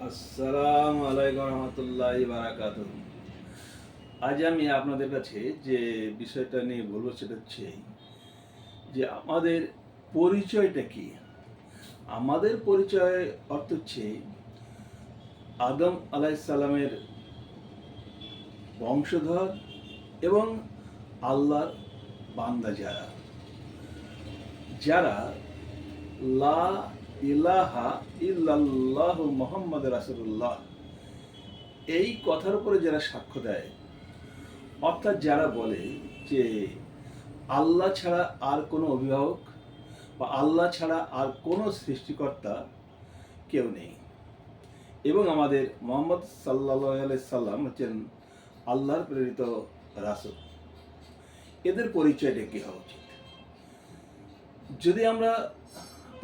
আসসালামু আলাইকুম রহমতুল্লাহি বারাকাতুহু। আজ আমি আপনাদের কাছে যে বিষয়টা নিয়ে বলবো সেটা হচ্ছে যে আমাদের পরিচয়টা কি। আমাদের পরিচয় অর্থ হচ্ছে আদম আলাইহিস সালামের বংশধর এবং আল্লাহর বান্দা যারা যারা লা ইলাহা ইল্লাল্লাহু মুহাম্মাদ রাসূলুল্লাহ এই কথার উপরে যারা সাক্ষ্য দেয়, অর্থাৎ যারা বলে যে আল্লাহ ছাড়া আর কোনো অভিভাবক বা আল্লাহ ছাড়া আর কোনো সৃষ্টিকর্তা কেউ নেই এবং আমাদের মুহাম্মদ সাল্লাল্লাহু আলাইহি সাল্লাম হচ্ছেন আল্লাহর প্রেরিত রাসূল, এদের পরিচয়টা কি হওয়া উচিত? যদি আমরা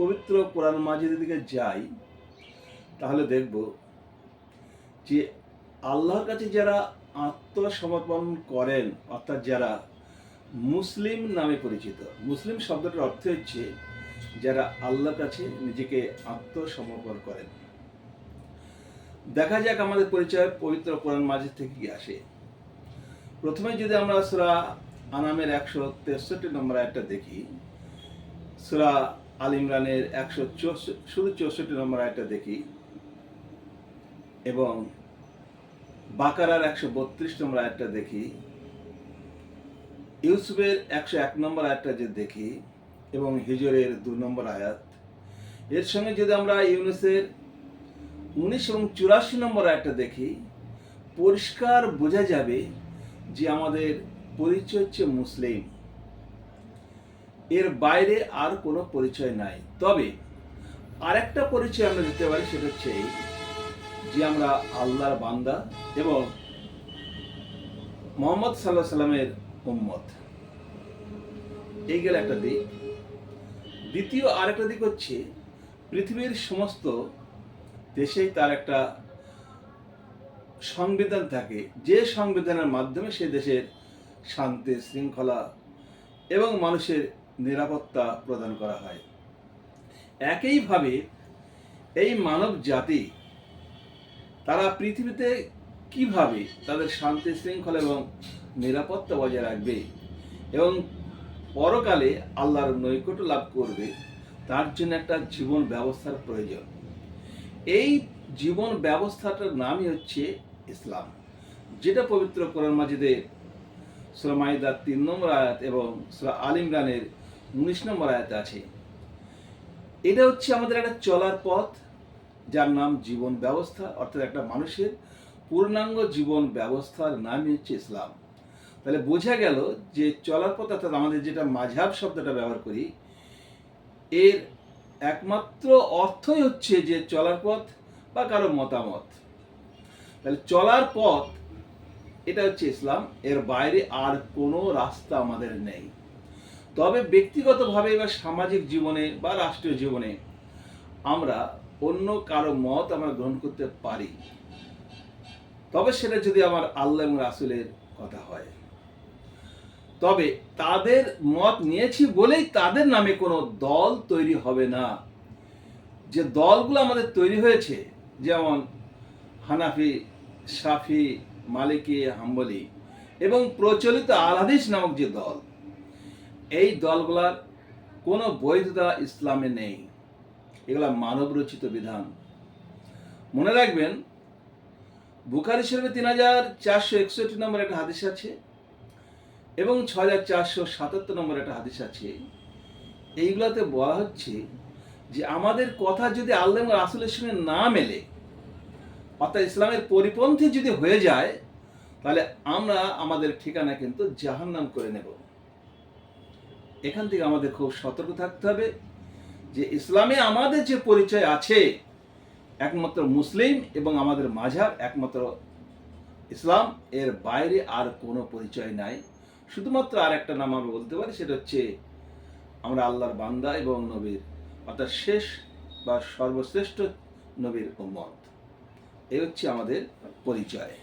পবিত্র কোরআন মাজিদের দিকে যাই তাহলে দেখব যে আল্লাহর কাছে যারা আত্মসমর্পণ করেন, অর্থাৎ যারা মুসলিম নামে পরিচিত, মুসলিম শব্দটার অর্থ হচ্ছে যারা আল্লাহর কাছে নিজেকে আত্মসমর্পণ করেন। দেখা যাক আমাদের পরিচয় পবিত্র কোরআন মাজিদ থেকে কি আসে। প্রথমে যদি আমরা সূরা আনামের 163 নম্বর আয়াতটা দেখি, সূরা আল ইমরানের 164 নম্বর আয়াতটা দেখি এবং বাকারার 132 নম্বর আয়াতটা দেখি, ইউসুফের 101 নম্বর আয়াতটা যে দেখি এবং হিজরের 2 নম্বর আয়াত, এর সঙ্গে যদি আমরা ইউনুসের 19 এবং 84 নম্বর আয়াতটা দেখি, পরিষ্কার বোঝা যাবে যে আমাদের পরিচয় হচ্ছে মুসলিম, এর বাইরে আর কোনো পরিচয় নাই। তবে আরেকটা পরিচয় আমরা দিতে পারি, সেটা হচ্ছে যে আমরা আল্লাহর বান্দা এবং মুহাম্মদ সাল্লাল্লাহু আলাইহি সাল্লামের উম্মত। এই গেল একটা দিক। দ্বিতীয় আরেকটা দিক হচ্ছে পৃথিবীর সমস্ত দেশেই তার একটা সংবিধান থাকে, যে সংবিধানের মাধ্যমে সে দেশের শান্তি শৃঙ্খলা এবং মানুষের নিরাপত্তা প্রদান করা হয়। একইভাবে এই মানব জাতি তারা পৃথিবীতে কিভাবে তাদের শান্তি শৃঙ্খলা এবং নিরাপত্তা বজায় রাখবে এবং পরকালে আল্লাহর নৈকট্য লাভ করবে, তার জন্য একটা জীবন ব্যবস্থার প্রয়োজন। এই জীবন ব্যবস্থাটার নামই হচ্ছে ইসলাম, যেটা পবিত্র কোরআন মাজিদে সূরা মাইদার 3 নম্বর আয়াত এবং সূরা আল ইমরানের 19 নম্বর আয়াতে আছে। এটা হচ্ছে আমাদের একটা চলার পথ, যার নাম জীবন ব্যবস্থা, অর্থাৎ একটা মানুষের পূর্ণাঙ্গ জীবন ব্যবস্থার নামই হচ্ছে ইসলাম। তাহলে বোঝা গেল যে চলার পথ, অর্থাৎ আমাদের যেটা মাযহাব শব্দটা ব্যবহার করি, এর একমাত্র অর্থই হচ্ছে যে চলার পথ বা কারো মতামত। তাহলে চলার পথ এটা হচ্ছে ইসলাম, এর বাইরে আর কোনো রাস্তা আমাদের নেই। তবে ব্যক্তিগতভাবে বা সামাজিক জীবনে বা রাষ্ট্রীয় জীবনে আমরা অন্য কারো মত আমরা গ্রহণ করতে পারি, তবে সেটা যদি আমার আল্লাহ এবং রাসূলের কথা হয়। তবে তাদের মত নিয়েছি বলেই তাদের নামে কোনো দল তৈরি হবে না। যে দলগুলো আমাদের তৈরি হয়েছে, যেমন হানাফি, শাফি, মালিকি, হাম্বলি এবং প্রচলিত আল হাদিস নামক যে দল, এই দলগুলার কোনো বৈধতা ইসলামে নেই। এগুলা মানব রচিত বিধান। মনে রাখবেন, বুখারী শরীফে 3461 নম্বর একটা হাদিস আছে এবং 6477 নম্বর একটা হাদিস আছে। এইগুলাতে বলা হচ্ছে যে আমাদের কথা যদি আল্লাহ এবং রাসূলের সঙ্গে না মেলে, অর্থাৎ ইসলামের পরিপন্থী যদি হয়ে যায়, তাহলে আমরা আমাদের ঠিকানা কিন্তু জাহান্নাম করে নেব। এখান থেকে আমাদের খুব সতর্ক থাকতে হবে যে ইসলামে আমাদের যে পরিচয় আছে একমাত্র মুসলিম এবং আমাদের মাযহাব একমাত্র ইসলাম, এর বাইরে আর কোনো পরিচয় নাই। শুধুমাত্র আর একটা নাম আমরা বলতে পারি, সেটা হচ্ছে আমরা আল্লাহর বান্দা এবং নবীর, অর্থাৎ শেষ বা সর্বশ্রেষ্ঠ নবীর উম্মত। এই হচ্ছে আমাদের পরিচয়।